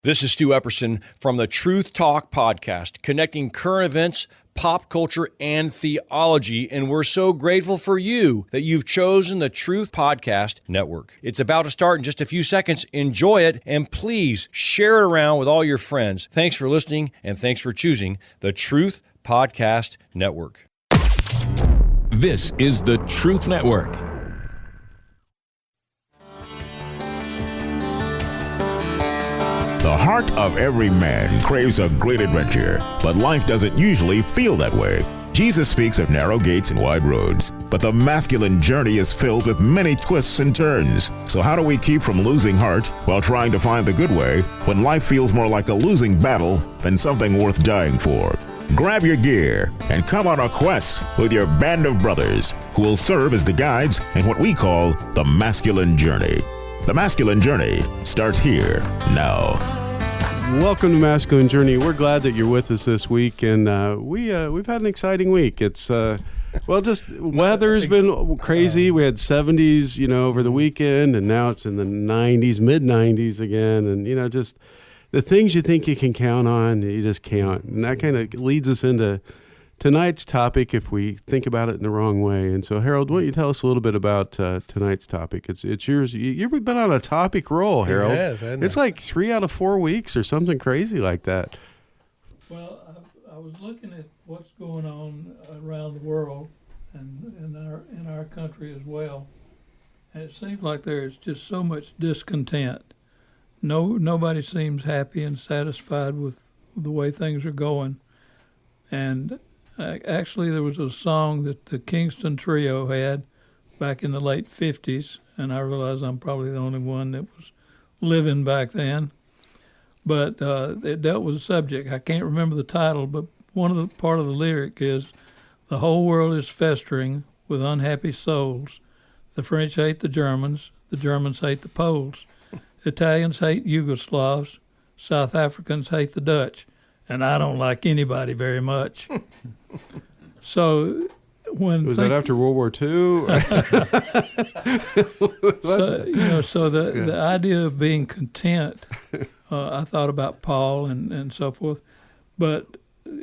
This is Stu Epperson from the Truth Talk podcast, connecting current events, pop culture, and theology, and we're so grateful for you that you've chosen the Truth Podcast Network. It's about to start in just a few seconds. Enjoy it, and please share it around with all your friends. Thanks for listening, and thanks for choosing the Truth Podcast Network. This is the Truth Network. The heart of every man craves a great adventure, but life doesn't usually feel that way. Jesus speaks of narrow gates and wide roads, but the masculine journey is filled with many twists and turns. So how do we keep from losing heart while trying to find the good way when life feels more like a losing battle than something worth dying for? Grab your gear and come on a quest with your band of brothers who will serve as the guides in what we call the masculine journey. The masculine journey starts here now. Welcome to Masculine Journey. We're glad that you're with us this week, and we've had an exciting week. It's just weather's been crazy. We had 70s, over the weekend, and now it's in the 90s, mid 90s again, and just the things you think you can count on, you just can't, and that kind of leads us into tonight's topic if we think about it in the wrong way. And so, Harold, why don't you tell us a little bit about tonight's topic? It's yours. You've been on a topic roll, Harold. It has, hasn't it's it? like 3 out of 4 weeks or something crazy like that. Well, I was looking at what's going on around the world and in our country as well, and it seems like there's just so much discontent. Nobody seems happy and satisfied with the way things are going, and actually, there was a song that the Kingston Trio had back in the late 50s, and I realize I'm probably the only one that was living back then. But it dealt with a subject. I can't remember the title, but part of the lyric is, "The whole world is festering with unhappy souls. The French hate the Germans hate the Poles. Italians hate Yugoslavs, South Africans hate the Dutch, and I don't like anybody very much." So was that after World War II? So the idea of being content, I thought about Paul and so forth, but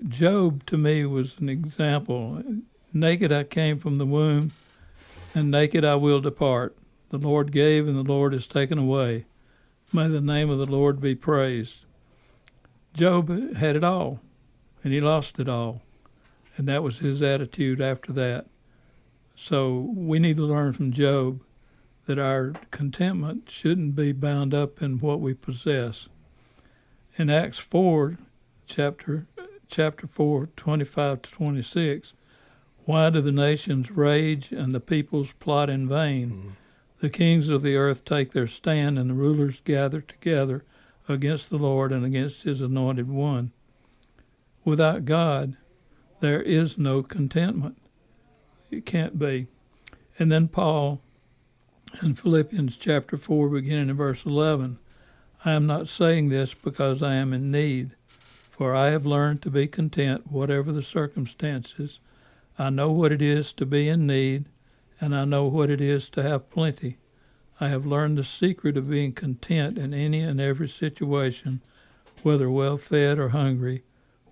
Job to me was an example. "Naked I came from the womb, and naked I will depart. The Lord gave, and the Lord has taken away. May the name of the Lord be praised." Job had it all, and he lost it all. And that was his attitude after that. So we need to learn from Job that our contentment shouldn't be bound up in what we possess. In Acts 4, chapter 4, 25 to 26, "Why do the nations rage and the peoples plot in vain? The kings of the earth take their stand, and the rulers gather together against the Lord and against his anointed one." Without God, there is no contentment. It can't be. And then Paul, in Philippians chapter 4, beginning in verse 11, "I am not saying this because I am in need, for I have learned to be content, whatever the circumstances. I know what it is to be in need, and I know what it is to have plenty. I have learned the secret of being content in any and every situation, whether well-fed or hungry,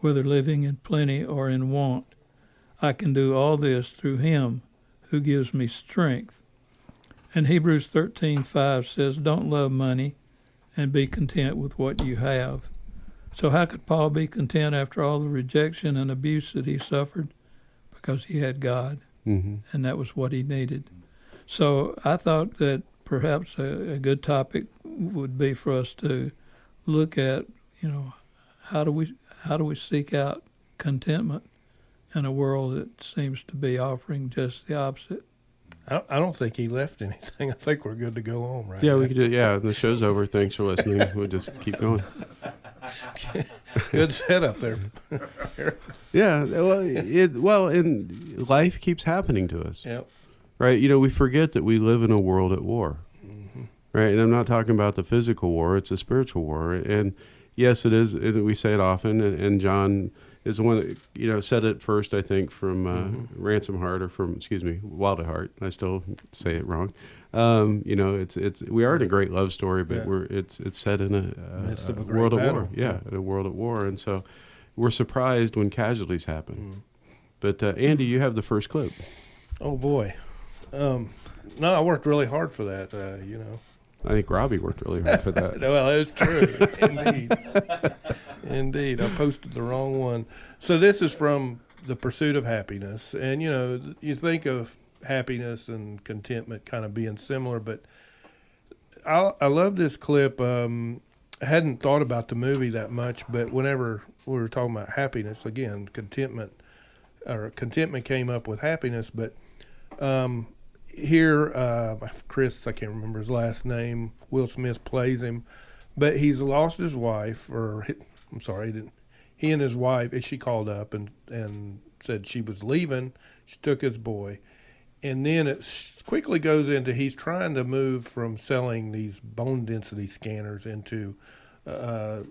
whether living in plenty or in want. I can do all this through him who gives me strength." And Hebrews 13:5 says, "Don't love money, and be content with what you have." So how could Paul be content after all the rejection and abuse that he suffered? Because he had God, and that was what he needed. So I thought that perhaps a good topic would be for us to look at, how do we seek out contentment in a world that seems to be offering just the opposite? I don't think he left anything. I think we're good to go on right now. Yeah, we could do. Yeah, the show's over. Thanks for listening. We'll just keep going. Good setup there. Yeah, and life keeps happening to us. Yep. Right? We forget that we live in a world at war. Right? And I'm not talking about the physical war. It's a spiritual war. And yes, it is. We say it often. And John is the one that, you know, said it first, I think, from Ransom Heart, or from, Wild at Heart. I still say it wrong. You know, we are in a great love story, but it's set in a world at war. Yeah, in a world at war, and so we're surprised when casualties happen. But Andy, you have the first clip. Oh boy, no, I worked really hard for that. You know, I think Robbie worked really hard for that. Well, it was true, indeed. I posted the wrong one. So this is from the Pursuit of Happyness, and you know, you think of happiness and contentment kind of being similar, but I love this clip. I hadn't thought about the movie that much, but whenever we were talking about happiness, again, contentment came up with happiness, but here, Chris, I can't remember his last name, Will Smith plays him, but he's lost his wife, he and his wife, she called up and said she was leaving, she took his boy. And then it quickly goes into he's trying to move from selling these bone density scanners into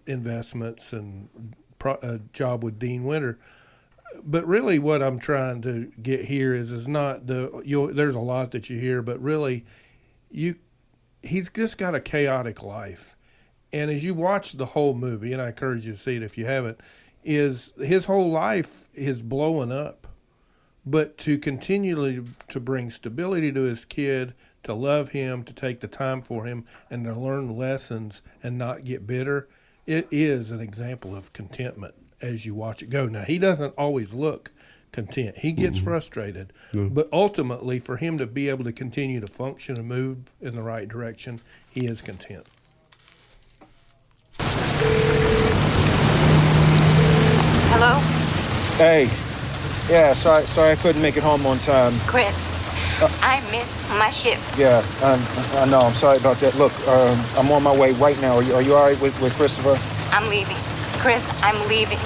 investments and a job with Dean Winter. But really what I'm trying to get here is not there's a lot that you hear, but really he's just got a chaotic life. And as you watch the whole movie, and I encourage you to see it if you haven't, is his whole life is blowing up. But to continually to bring stability to his kid, to love him, to take the time for him, and to learn lessons and not get bitter, it is an example of contentment as you watch it go. Now, he doesn't always look content. He gets frustrated. But ultimately, for him to be able to continue to function and move in the right direction, he is content. Hello? Hey. Yeah, sorry I couldn't make it home on time. Chris, I missed my ship. Yeah, I know. I'm sorry about that. Look, I'm on my way right now. Are you all right with Christopher? I'm leaving. Chris, I'm leaving.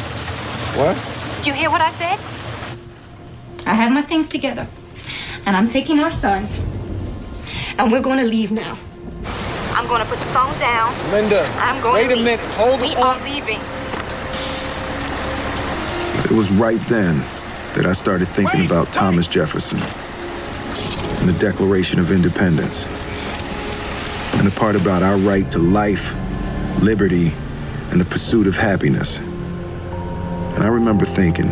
What? Did you hear what I said? I have my things together, and I'm taking our son, and we're going to leave now. I'm going to put the phone down. Linda, I'm going wait to a leave. minute. Hold We on. are leaving. It was right then that I started thinking about Thomas Jefferson and the Declaration of Independence and the part about our right to life, liberty, and the pursuit of happiness. And I remember thinking,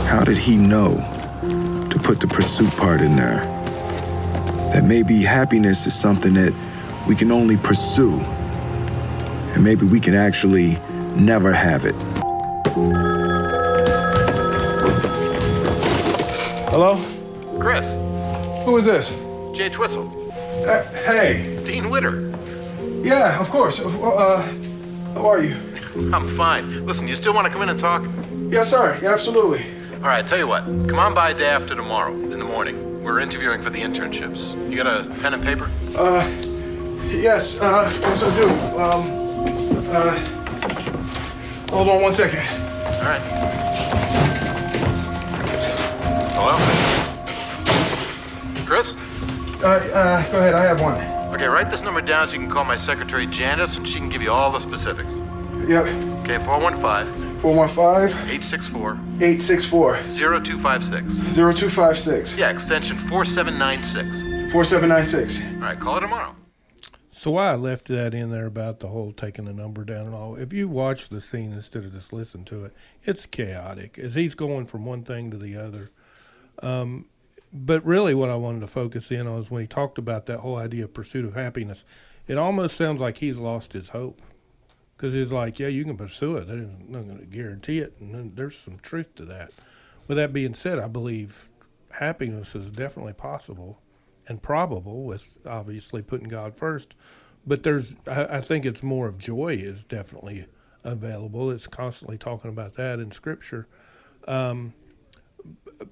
how did he know to put the pursuit part in there? That maybe happiness is something that we can only pursue, and maybe we can actually never have it. Hello? Chris, Who is this? Jay Twistle, Hey. Dean Witter. Yeah, of course. How are you? I'm fine. Listen, you still want to come in and talk? Yeah, sorry. Yeah, absolutely. All right, tell you what. Come on by day after tomorrow in the morning. We're interviewing for the internships. You got a pen and paper? Yes, yes I do. Hold on one second. All right. Hello? Chris? Go ahead, I have one. Okay, write this number down so you can call my secretary Janice and she can give you all the specifics. Yep. Okay, 415 415 864 864 0256. 0256 Yeah, extension 4796. 4796. All right, call her tomorrow. So why I left that in there about the whole taking the number down and all, if you watch the scene instead of just listen to it, it's chaotic as he's going from one thing to the other. But really what I wanted to focus in on is when he talked about that whole idea of pursuit of happiness, it almost sounds like he's lost his hope. Because he's like, yeah, you can pursue it. They're not going to guarantee it. And then there's some truth to that. With that being said, I believe happiness is definitely possible and probable with obviously putting God first. But I think it's more of joy is definitely available. It's constantly talking about that in Scripture.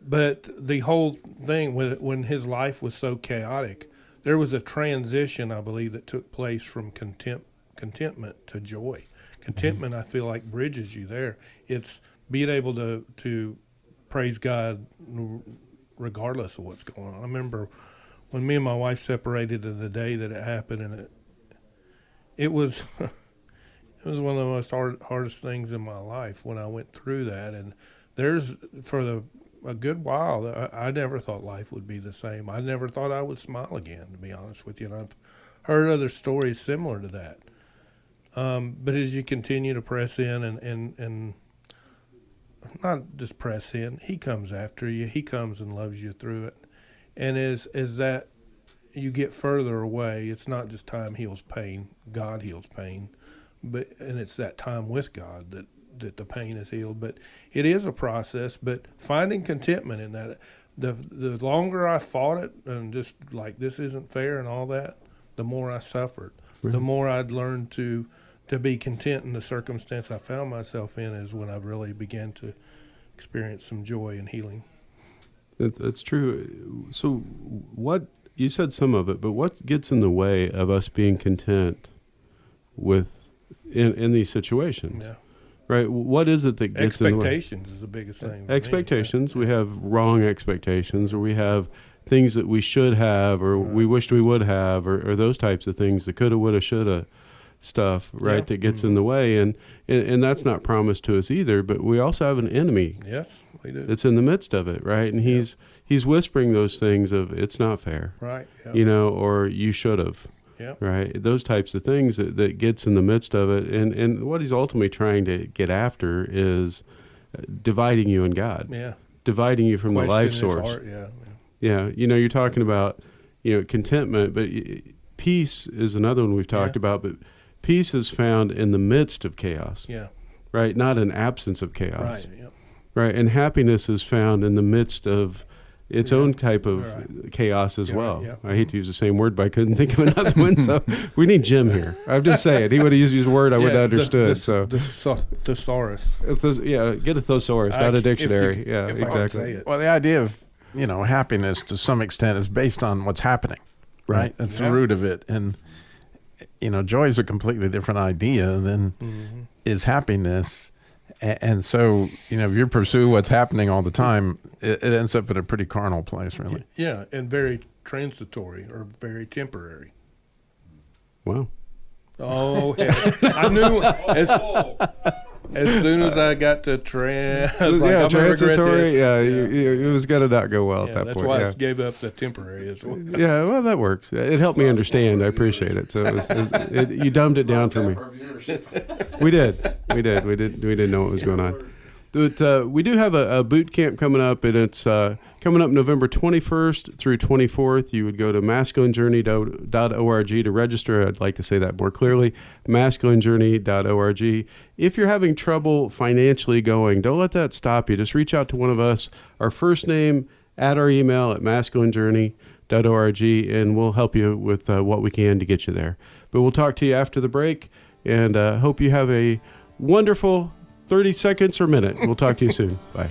But the whole thing, when his life was so chaotic, there was a transition, I believe, that took place from contentment to joy. Contentment, I feel like, bridges you there. It's being able to praise God regardless of what's going on. I remember when me and my wife separated, and the day that it happened, and it was It was one of the most hardest things in my life when I went through that. And for a good while, I never thought life would be the same. I never thought I would smile again, to be honest with you. And I've heard other stories similar to that. But as you continue to press in and not just press in, he comes after you. He comes and loves you through it. And as that you get further away, it's not just time heals pain. God heals pain. And it's that time with God that the pain is healed. But it is a process. But finding contentment in that, the longer I fought it and just like this isn't fair and all that, the more I suffered. Really? The more I'd learned to be content in the circumstance I found myself in is when I really began to experience some joy and healing. That's true. So what, you said some of it, but what gets in the way of us being content in these situations? Yeah. Right? What is it that gets in the way? Expectations is the biggest thing. Expectations. We have wrong expectations, or we have things that we should have, or we wished we would have, or those types of things, the coulda, woulda, shoulda stuff, right, that gets in the way. And that's not promised to us either, but we also have an enemy. Yes, we do. That's in the midst of it, right? And he's whispering those things of, it's not fair. Right. Yep. Or you should have. Yep. Right? Those types of things that gets in the midst of it. And what he's ultimately trying to get after is dividing you and God. Yeah. Dividing you from the life his source. heart, yeah. Yeah. You're talking about, contentment, but peace is another one we've talked about, but peace is found in the midst of chaos. Yeah. Right? Not an absence of chaos. Right. Yep. Right. And happiness is found in the midst of its own type of chaos as well. Right, I hate to use the same word, but I couldn't think of another one. So we need Jim here. I'm just saying. He would have used his word, I would have understood. The thesaurus. Get a thesaurus, not a dictionary. If exactly. Well, the idea of, happiness to some extent is based on what's happening, right? That's the root of it. And, joy is a completely different idea than is happiness. And so, if you pursue what's happening all the time, it ends up in a pretty carnal place, really. Yeah, and very transitory or very temporary. Wow. Oh, I knew as soon as I got to transitory. Yeah, it was going to not go well at that that's point. That's why I gave up the temporary as well. Yeah, well, that works. It helped me understand. I appreciate it. So you dumbed it down for me. We didn't know what was going on. But we do have a boot camp coming up, and it's coming up November 21st through 24th. You would go to masculinejourney.org to register. I'd like to say that more clearly, masculinejourney.org. If you're having trouble financially going, don't let that stop you. Just reach out to one of us, our first name, at our email at masculinejourney.org, and we'll help you with what we can to get you there. But we'll talk to you after the break, and hope you have a wonderful 30 seconds or minute. We'll talk to you soon. Bye.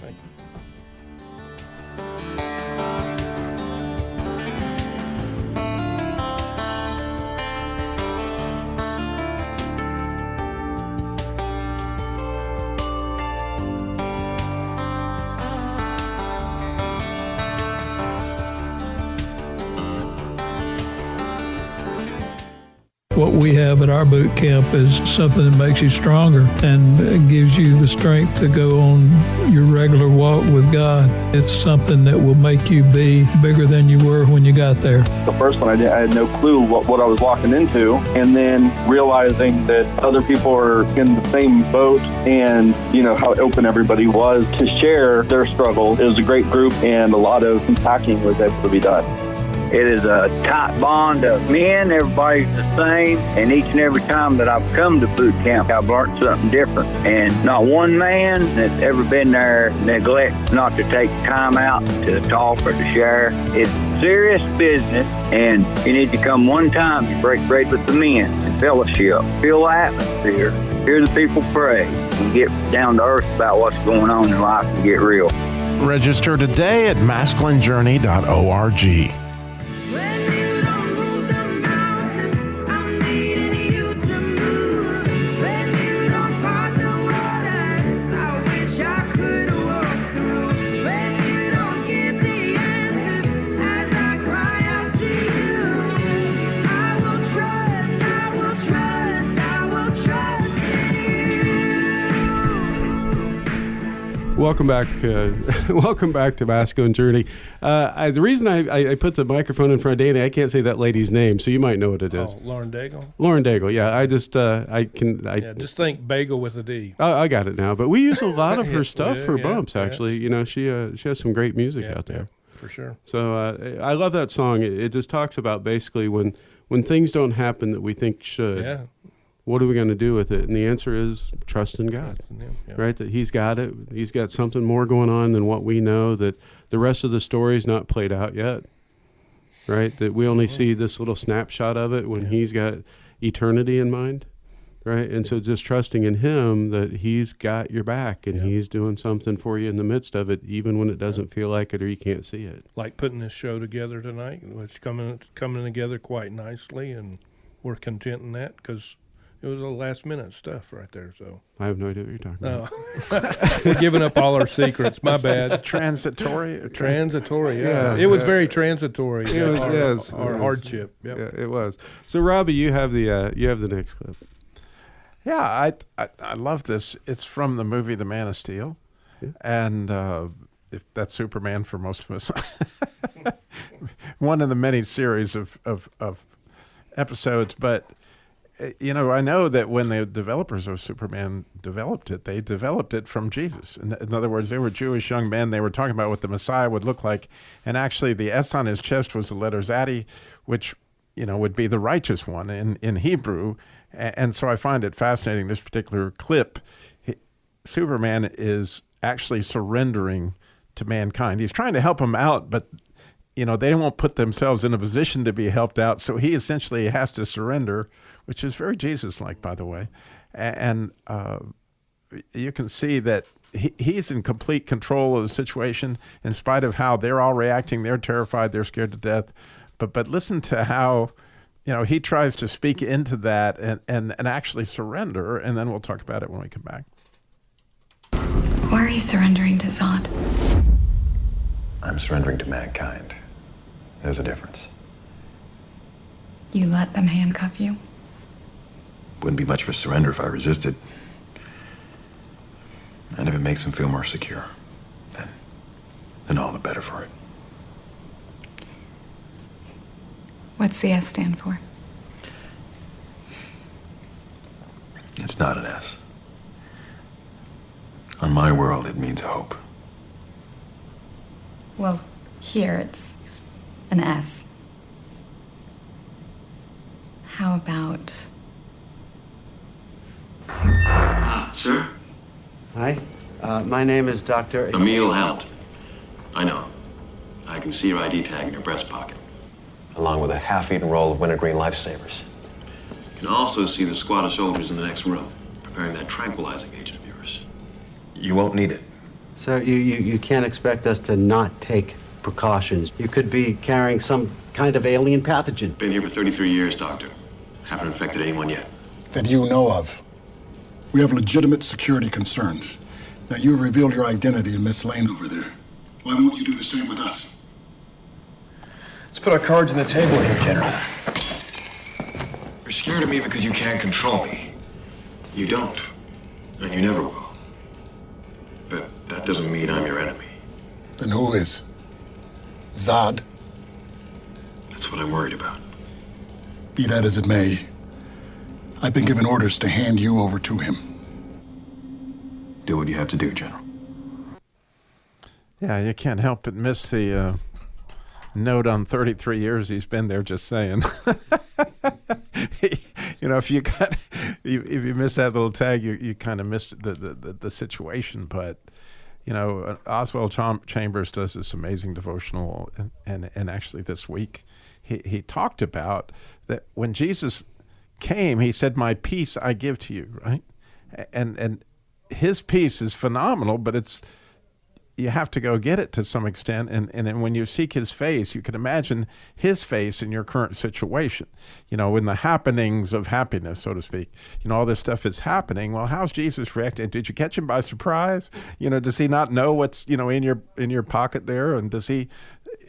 What we have at our boot camp is something that makes you stronger and gives you the strength to go on your regular walk with God. It's something that will make you be bigger than you were when you got there. The first one, I had no clue what I was walking into, and then realizing that other people are in the same boat and, how open everybody was to share their struggle. It was a great group, and a lot of unpacking was able to be done. It is a tight bond of men. Everybody's the same. And each and every time that I've come to boot camp, I've learned something different. And not one man that's ever been there neglects not to take time out to talk or to share. It's serious business, and you need to come one time to break bread with the men and fellowship. Feel the atmosphere. Hear the people pray and get down to earth about what's going on in life and get real. Register today at masculinejourney.org. Welcome back. Welcome back to Masculine Journey. The reason I put the microphone in front of Danny, I can't say that lady's name, so you might know what it is. Oh, Lauren Daigle? Lauren Daigle, yeah. Just think bagel with a D. I got it now. But we use a lot of her stuff for yeah, bumps, actually. You know, she has some great music out there. Yeah, for sure. So I love that song. It just talks about basically when things don't happen that we think should. Yeah. What are we going to do with it? And the answer is trust in God, Yeah. right? That He's got it. He's got something more going on than what we know, that the rest of the story's not played out yet, right? That we only see this little snapshot of it when He's got eternity in mind, right? And so just trusting in Him that He's got your back and He's doing something for you in the midst of it, even when it doesn't feel like it or you can't see it. Like putting this show together tonight, it's coming together quite nicely, and we're content in that because it was a last-minute stuff right there. So I have no idea what you're talking about. We're giving up all our secrets. My bad. It's transitory. Transitory. Yeah. It was very transitory. It was. Yes. Our hardship. Yep. Yeah, it was. So Robbie, you have the next clip. Yeah, I love this. It's from the movie The Man of Steel, and if that's Superman for most of us. One of the many series of episodes, but. You know, I know that when the developers of Superman developed it, they developed it from Jesus. In other words, they were Jewish young men. They were talking about what the Messiah would look like. And actually, the S on his chest was the letter Zaddy, which, you know, would be the righteous one in Hebrew. And so I find it fascinating, this particular clip. Superman is actually surrendering to mankind. He's trying to help them out, but, you know, they won't put themselves in a position to be helped out. So he essentially has to surrender, which is very Jesus-like, by the way. And you can see that he's in complete control of the situation in spite of how they're all reacting. They're terrified. They're scared to death. But listen to how, you know, he tries to speak into that and actually surrender, and then we'll talk about it when we come back. Why are you surrendering to Zod? I'm surrendering to mankind. There's a difference. You let them handcuff you? Wouldn't be much of a surrender if I resisted. And if it makes them feel more secure, then all the better for it. What's the S stand for? It's not an S. On my world, it means hope. Well, here it's an S. How about... Sir? Hi, my name is Dr. Emil Hamilton. I know. I can see your ID tag in your breast pocket. Along with a half-eaten roll of wintergreen lifesavers. You can also see the squad of soldiers in the next room, preparing that tranquilizing agent of yours. You won't need it. Sir, you can't expect us to not take precautions. You could be carrying some kind of alien pathogen. Been here for 33 years, Doctor. Haven't infected anyone yet. That you know of. We have legitimate security concerns. Now, you revealed your identity in Miss Lane over there. Why won't you do the same with us? Let's put our cards on the table here, General. You're scared of me because you can't control me. You don't. And you never will. But that doesn't mean I'm your enemy. Then who is? Zod? That's what I'm worried about. Be that as it may, I've been given orders to hand you over to him. Do what you have to do, General. Yeah, you can't help but miss the note on 33 years he's been there, just saying. You know, if you miss that little tag, you kind of missed the situation. But, you know, Oswald Chambers does this amazing devotional, and actually this week he talked about that when Jesus came, he said, "My peace I give to you," right? And his peace is phenomenal, but you have to go get it to some extent. And then when you seek his face, you can imagine his face in your current situation, you know, in the happenings of happiness, so to speak. You know, all this stuff is happening. Well, how's Jesus reacting? Did you catch him by surprise? You know, does he not know what's, you know, in your pocket there? And does he,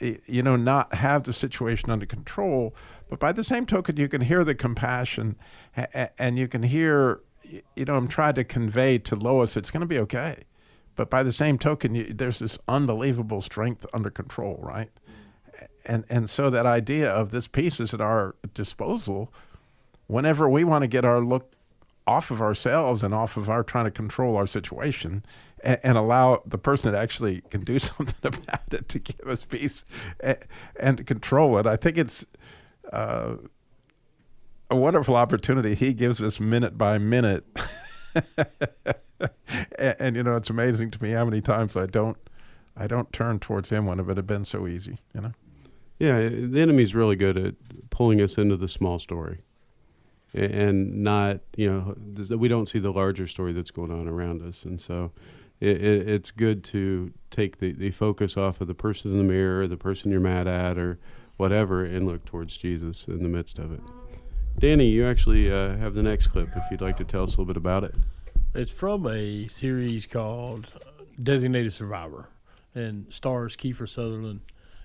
you know, not have the situation under control? But by the same token, you can hear the compassion, and you can hear, you know, I'm trying to convey to Lois, it's going to be okay. But by the same token, there's this unbelievable strength under control, right? And so that idea of this peace is at our disposal whenever we want to get our look off of ourselves and off of our trying to control our situation, and allow the person that actually can do something about it to give us peace and to control it. I think it's a wonderful opportunity he gives us minute by minute. and you know, it's amazing to me how many times I don't turn towards him when it would have been so easy, you know? Yeah, the enemy's really good at pulling us into the small story and not, you know, we don't see the larger story that's going on around us. And so it's good to take the focus off of the person in the mirror, the person you're mad at, or whatever, and look towards Jesus in the midst of it. Danny, you actually have the next clip if you'd like to tell us a little bit about it. It's from a series called Designated Survivor and stars Kiefer Sutherland.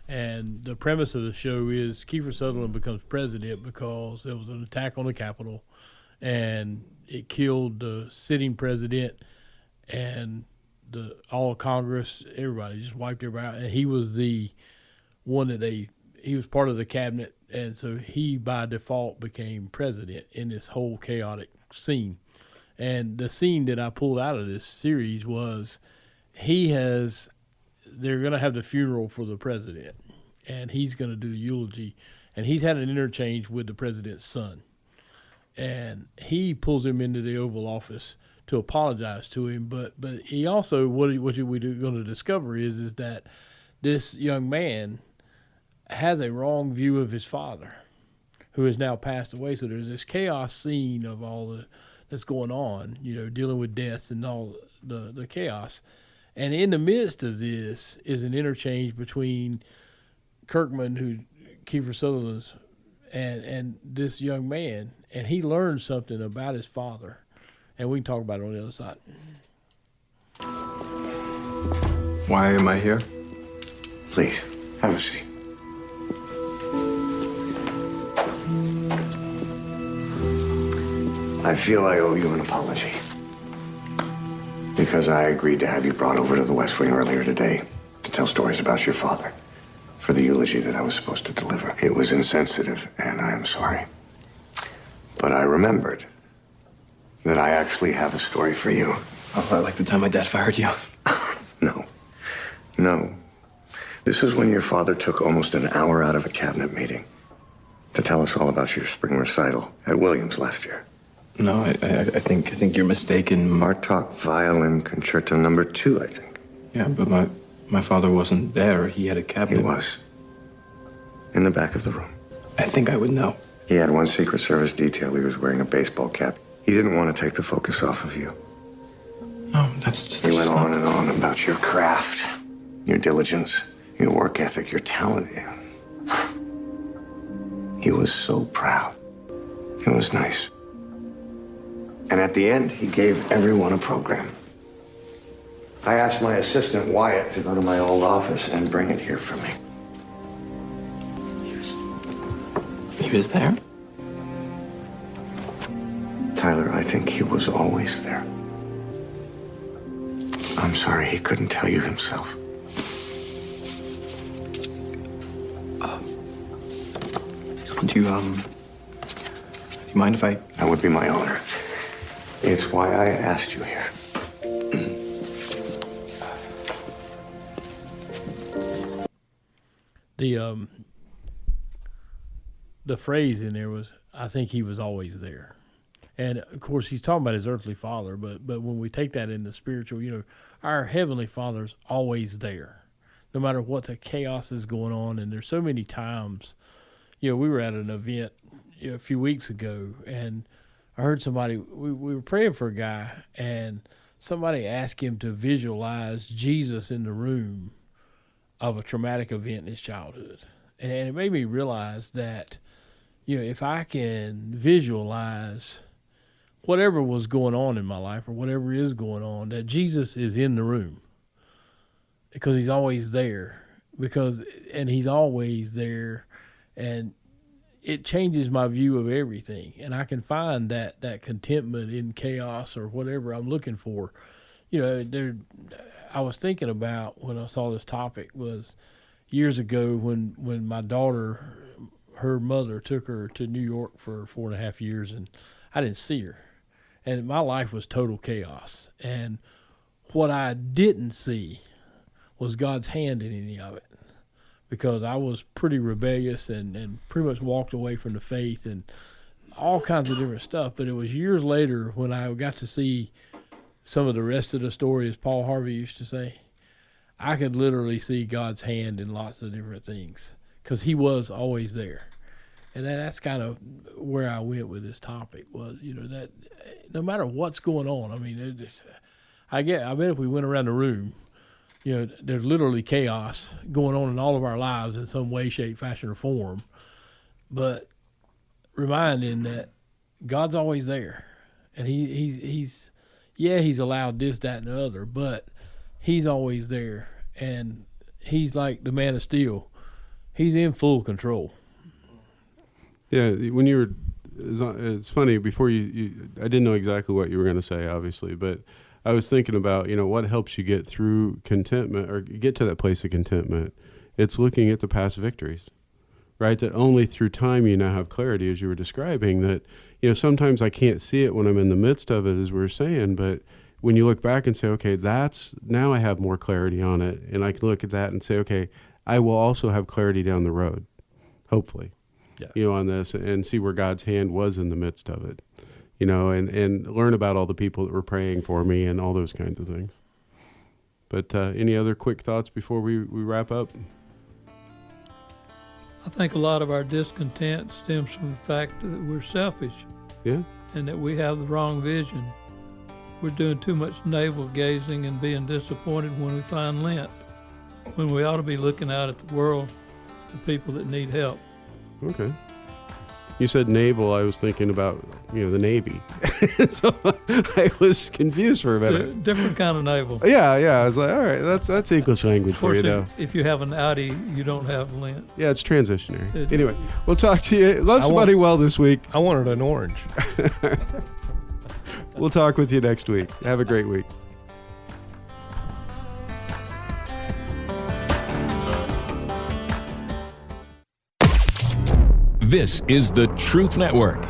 And the premise of the show is Kiefer Sutherland becomes president because there was an attack on the Capitol and it killed the sitting president and all of Congress, everybody, just wiped everybody out. And he was the one that he was part of the cabinet, and so he by default became president in this whole chaotic scene. And the scene that I pulled out of this series was they're going to have the funeral for the president, and he's going to do the eulogy, and he's had an interchange with the president's son. And he pulls him into the Oval Office to apologize to him, but he also, what we're going to discover is that this young man has a wrong view of his father, who has now passed away. So there's this chaos scene of all that's going on, you know, dealing with deaths and all the chaos. And in the midst of this is an interchange between Kirkman, who Kiefer Sutherland's, and this young man, and he learns something about his father. And we can talk about it on the other side. Why am I here? Please, have a seat. I feel I owe you an apology. Because I agreed to have you brought over to the West Wing earlier today to tell stories about your father for the eulogy that I was supposed to deliver. It was insensitive, and I am sorry. But I remembered that I actually have a story for you. Oh, like the time my dad fired you? No. This was when your father took almost an hour out of a cabinet meeting to tell us all about your spring recital at Williams last year. No, I think you're mistaken. Bartok Violin Concerto number 2, I think. Yeah, but my father wasn't there. He had a cabinet. He was. In the back of the room. I think I would know. He had one Secret Service detail. He was wearing a baseball cap. He didn't want to take the focus off of you. No, that's just... He went on and on about your craft, your diligence, your work ethic, your talent. He was so proud. It was nice. And at the end, he gave everyone a program. I asked my assistant, Wyatt, to go to my old office and bring it here for me. He was there? Tyler, I think he was always there. I'm sorry he couldn't tell you himself. Do you mind if I... That would be my honor. It's why I asked you here. The phrase in there was, I think he was always there. And of course he's talking about his earthly father, but when we take that in the spiritual, you know, our heavenly Father's always there, no matter what the chaos is going on. And there's so many times, you know, we were at an event a few weeks ago, and I heard somebody, we were praying for a guy, and somebody asked him to visualize Jesus in the room of a traumatic event in his childhood. And it made me realize that, you know, if I can visualize whatever was going on in my life or whatever is going on, that Jesus is in the room because he's always there, and he's always there, and it changes my view of everything. And I can find that contentment in chaos or whatever I'm looking for, I was thinking about when I saw this topic was years ago when my daughter, her mother took her to New York for 4.5 years, and I didn't see her. And my life was total chaos. And what I didn't see was God's hand in any of it, because I was pretty rebellious and pretty much walked away from the faith and all kinds of different stuff. But it was years later when I got to see some of the rest of the story, as Paul Harvey used to say. I could literally see God's hand in lots of different things because he was always there. And that's kind of where I went with this topic was, that no matter what's going on, I mean, I bet if we went around the room, there's literally chaos going on in all of our lives in some way, shape, fashion, or form. But reminding that God's always there. And he's allowed this, that, and the other, but he's always there. And he's like the man of steel. He's in full control. Yeah, when you were, it's funny, before you I didn't know exactly what you were going to say, obviously, but I was thinking about, what helps you get through contentment or get to that place of contentment. It's looking at the past victories, right? That only through time you now have clarity, as you were describing, that, sometimes I can't see it when I'm in the midst of it, as we were saying, but when you look back and say, okay, now I have more clarity on it, and I can look at that and say, okay, I will also have clarity down the road, hopefully, on this, and see where God's hand was in the midst of it, and learn about all the people that were praying for me and all those kinds of things. But any other quick thoughts before we wrap up? I think a lot of our discontent stems from the fact that we're selfish. Yeah. And that we have the wrong vision. We're doing too much navel gazing and being disappointed when we find Lent, when we ought to be looking out at the world, the people that need help. Okay. You said naval, I was thinking about, the Navy. So I was confused for a minute. Different kind of naval. Yeah. I was like, all right, that's English language for you, though. If you have an Audi, you don't have Lent. Yeah, it's transitionary. Anyway, we'll talk to you. Love somebody well this week. I wanted an orange. We'll talk with you next week. Have a great week. This is the Truth Network.